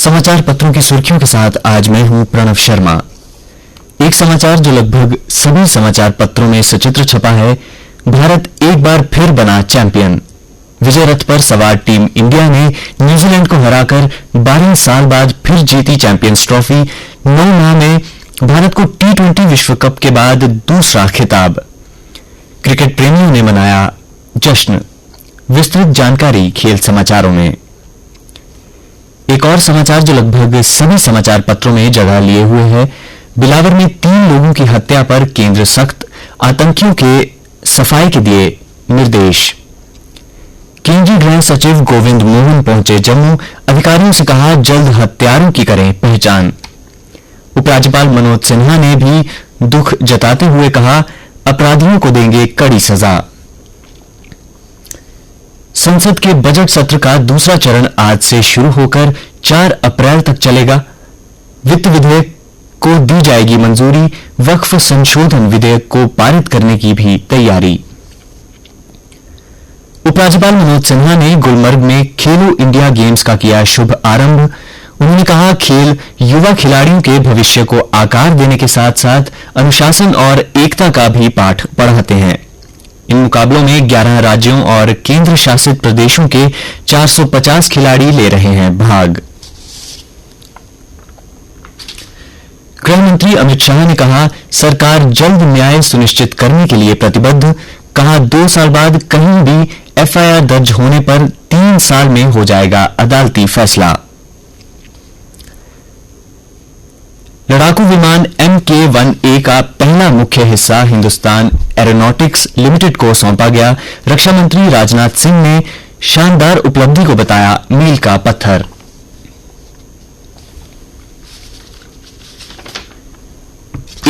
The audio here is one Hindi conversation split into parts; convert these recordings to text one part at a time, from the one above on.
समाचार पत्रों की सुर्खियों के साथ आज मैं हूं प्रणव शर्मा। एक समाचार जो लगभग सभी समाचार पत्रों में सचित्र छपा है, भारत एक बार फिर बना चैंपियन। विजय रथ पर सवार टीम इंडिया ने न्यूजीलैंड को हराकर 12 साल बाद फिर जीती चैंपियंस ट्रॉफी। 9 माह में भारत को टी20 विश्व कप के बाद दूसरा खिताब। क्रिकेट प्रेमियों ने मनाया जश्न। विस्तृत जानकारी खेल समाचारों में। एक और समाचार जो लगभग सभी समाचार पत्रों में जगह लिए हुए है, बिलावर में 3 लोगों की हत्या पर केंद्र सख्त, आतंकियों के सफाई के दिए निर्देश। केंद्रीय गृह सचिव गोविंद मोहन पहुंचे जम्मू, अधिकारियों से कहा जल्द हत्यारों की करें पहचान। उपराज्यपाल मनोज सिन्हा ने भी दुख जताते हुए कहा अपराधियों को देंगे कड़ी सजा। संसद के बजट सत्र का दूसरा चरण आज से शुरू होकर 4 अप्रैल तक चलेगा। वित्त विधेयक को दी जाएगी मंजूरी। वक्फ संशोधन विधेयक को पारित करने की भी तैयारी। उपराज्यपाल मनोज सिन्हा ने गुलमर्ग में खेलो इंडिया गेम्स का किया शुभ आरंभ। उन्होंने कहा खेल युवा खिलाड़ियों के भविष्य को आकार देने के साथ साथ अनुशासन और एकता का भी पाठ पढ़ाते हैं। इन मुकाबलों में 11 राज्यों और केंद्र शासित प्रदेशों के 450 खिलाड़ी ले रहे हैं भाग। गृह मंत्री अमित शाह ने कहा सरकार जल्द न्याय सुनिश्चित करने के लिए प्रतिबद्ध। कहा 2 साल बाद कहीं भी एफआईआर दर्ज होने पर 3 साल में हो जाएगा अदालती फैसला। लड़ाकू विमान MK-1A का पहला मुख्य हिस्सा हिंदुस्तान एरोनॉटिक्स लिमिटेड को सौंपा गया। रक्षा मंत्री राजनाथ सिंह ने शानदार उपलब्धि को बताया मील का पत्थर।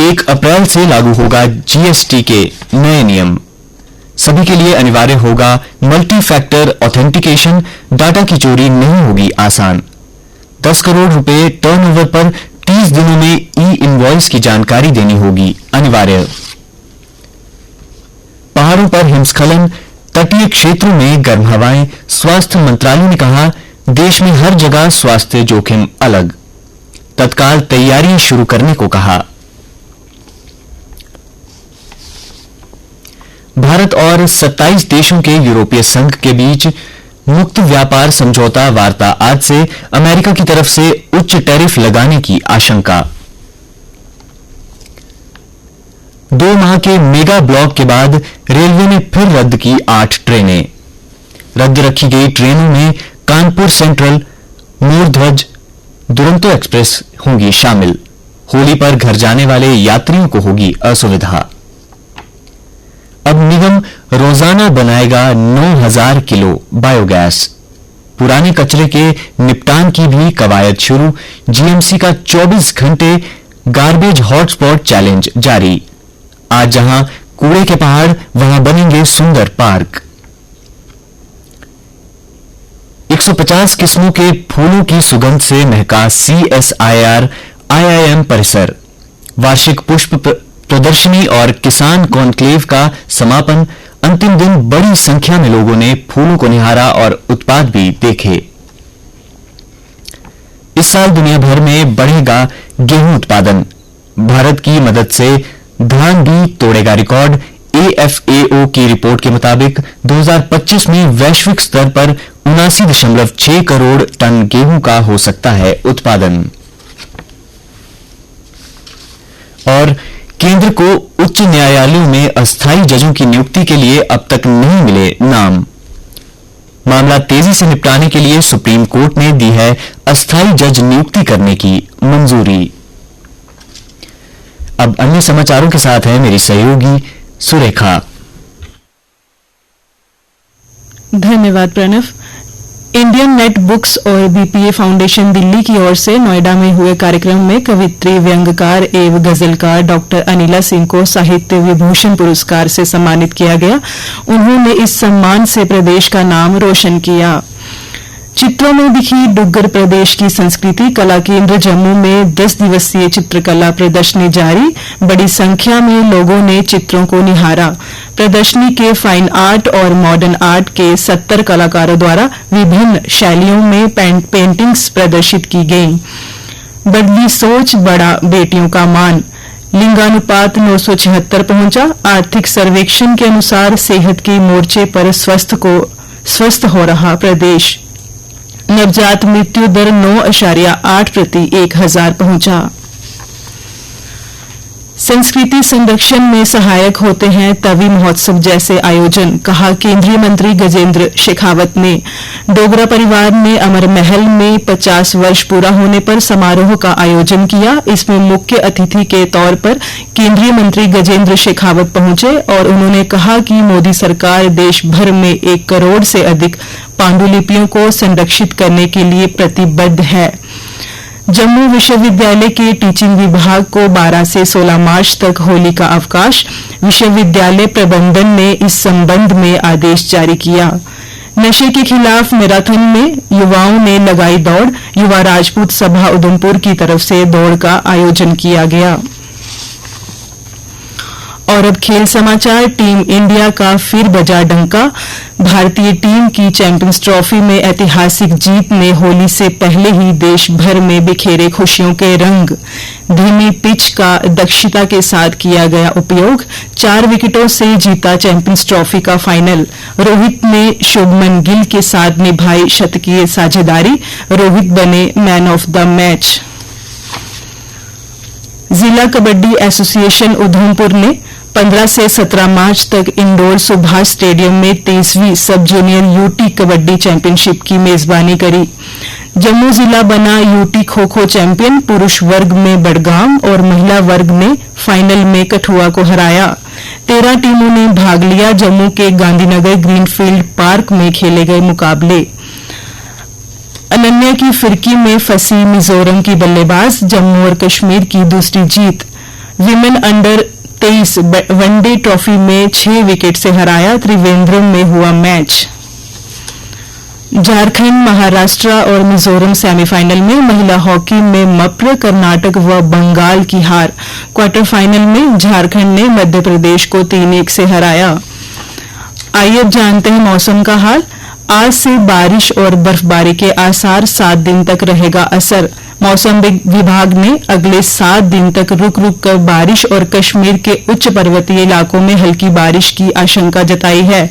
एक अप्रैल से लागू होगा जीएसटी के नए नियम। सभी के लिए अनिवार्य होगा मल्टी फैक्टर ऑथेंटिकेशन। डाटा की चोरी नहीं होगी आसान। 10 करोड़ रुपए टर्नओवर पर 30 दिनों में ई-इनवॉइस की जानकारी देनी होगी अनिवार्य। पहाड़ों पर हिमस्खलन, तटीय क्षेत्रों में गर्म हवाएं। स्वास्थ्य मंत्रालय ने कहा देश में हर जगह स्वास्थ्य जोखिम अलग। तत्काल तैयारियां शुरू करने को कहा। भारत और 27 देशों के यूरोपीय संघ के बीच मुक्त व्यापार समझौता वार्ता आज से। अमेरिका की तरफ से उच्च टैरिफ लगाने की आशंका। 2 माह के मेगा ब्लॉक के बाद रेलवे ने फिर रद्द की 8 ट्रेनें। रद्द रखी गई ट्रेनों में कानपुर सेंट्रल, मोरध्वज, दुरंतो एक्सप्रेस होंगी शामिल। होली पर घर जाने वाले यात्रियों को होगी असुविधा। अब निगम रोजाना बनाएगा 9000 किलो बायोगैस। पुराने कचरे के निपटान की भी कवायद शुरू। जीएमसी का 24 घंटे गार्बेज हॉटस्पॉट चैलेंज जारी। आज जहां कूड़े के पहाड़ वहां बनेंगे सुंदर पार्क। 150 किस्मों के फूलों की सुगंध से महका CSIR IIM परिसर। वार्षिक पुष्प प्रदर्शनी और किसान कॉन्क्लेव का समापन। अंतिम दिन बड़ी संख्या में लोगों ने फूलों को निहारा और उत्पाद भी देखे। इस साल दुनिया भर में बढ़ेगा गेहूं उत्पादन। भारत की मदद से धान भी तोड़ेगा रिकॉर्ड। AFAO की रिपोर्ट के मुताबिक 2025 में वैश्विक स्तर पर 79.6 करोड़ टन गेहूं का हो सकता है उत्पादन। और केंद्र को उच्च न्यायालयों में अस्थायी जजों की नियुक्ति के लिए अब तक नहीं मिले नाम। मामला तेजी से निपटाने के लिए सुप्रीम कोर्ट ने दी है अस्थायी जज नियुक्ति करने की मंजूरी। अब अन्य समाचारों के साथ है मेरी सहयोगी सुरेखा। धन्यवाद प्रणव। इंडियन नेट बुक्स और बीपीए फाउंडेशन दिल्ली की ओर से नोएडा में हुए कार्यक्रम में कवित्री, व्यंग्यकार एवं गजलकार डॉक्टर अनिला सिंह को साहित्य विभूषण पुरस्कार से सम्मानित किया गया। उन्होंने इस सम्मान से प्रदेश का नाम रोशन किया। चित्रों में दिखी डुग्गर प्रदेश की संस्कृति। कला केंद्र जम्मू में 10 दिवसीय चित्रकला प्रदर्शनी जारी। बड़ी संख्या में लोगों ने चित्रों को निहारा। प्रदर्शनी के फाइन आर्ट और मॉडर्न आर्ट के 70 कलाकारों द्वारा विभिन्न शैलियों में पेंटिंग्स प्रदर्शित की गईं। बदली सोच, बड़ा बेटियों का मान। लिंगानुपात 976 पहुंचा। आर्थिक सर्वेक्षण के अनुसार सेहत के मोर्चे पर स्वस्थ हो रहा प्रदेश। नवजात मृत्यु दर 9.8 प्रति 1000 पहुंचा। संस्कृति संरक्षण में सहायक होते हैं तवी महोत्सव जैसे आयोजन, कहा केंद्रीय मंत्री गजेंद्र शेखावत ने। डोगरा परिवार ने अमर महल में 50 वर्ष पूरा होने पर समारोह का आयोजन किया। इसमें मुख्य अतिथि के तौर पर केंद्रीय मंत्री गजेंद्र शेखावत पहुंचे और उन्होंने कहा कि मोदी सरकार देश भर में 1 करोड़ से अधिक पांडुलिपियों को संरक्षित करने के लिए प्रतिबद्ध है। जम्मू विश्वविद्यालय के टीचिंग विभाग को 12 से 16 मार्च तक होली का अवकाश। विश्वविद्यालय प्रबंधन ने इस संबंध में आदेश जारी किया। नशे के खिलाफ मैराथन में युवाओं ने लगाई दौड़। युवा राजपूत सभा उधमपुर की तरफ से दौड़ का आयोजन किया गया। और अब खेल समाचार। टीम इंडिया का फिर बजा डंका। भारतीय टीम की चैंपियंस ट्रॉफी में ऐतिहासिक जीत ने होली से पहले ही देश भर में बिखेरे खुशियों के रंग। धीमी पिच का दक्षता के साथ किया गया उपयोग। 4 विकेटों से जीता चैंपियंस ट्रॉफी का फाइनल। रोहित ने शुभमन गिल के साथ निभाई शतकीय साझेदारी। रोहित बने मैन ऑफ द मैच। जिला कबड्डी एसोसिएशन उधमपुर ने 15 से 17 मार्च तक इंडोर सुभाष स्टेडियम में 23वीं सब जूनियर यूटी कबड्डी चैंपियनशिप की मेजबानी करी। जम्मू जिला बना यूटी खो खो चैंपियन। पुरुष वर्ग में बड़गाम और महिला वर्ग ने फाइनल में कठुआ को हराया। 13 टीमों ने भाग लिया। जम्मू के गांधीनगर ग्रीनफील्ड पार्क में खेले गए मुकाबले। अनन्या की फिरकी में फंसी मिजोरम की बल्लेबाज। जम्मू और कश्मीर की दूसरी जीत। विमेन अंडर 23 वनडे ट्रॉफी में 6 विकेट से हराया। त्रिवेंद्रम में हुआ मैच। झारखंड, महाराष्ट्र और मिजोरम सेमीफाइनल में। महिला हॉकी में मप्र, कर्नाटक व बंगाल की हार। क्वार्टर फाइनल में झारखंड ने मध्य प्रदेश को 3-1 से हराया। आइए अब जानते हैं मौसम का हाल। आज से बारिश और बर्फबारी के आसार। 7 दिन तक रहेगा असर। मौसम विभाग ने अगले 7 दिन तक रुक रुक कर बारिश और कश्मीर के उच्च पर्वतीय इलाकों में हल्की बारिश की आशंका जताई है।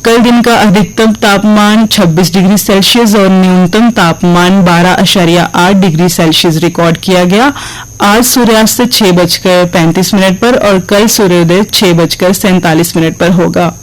कल दिन का अधिकतम तापमान 26 डिग्री सेल्सियस और न्यूनतम तापमान 12.8 डिग्री सेल्सियस रिकॉर्ड किया गया। आज सूर्यास्त 6:35 पर और कल सूर्योदय 6:47 पर होगा।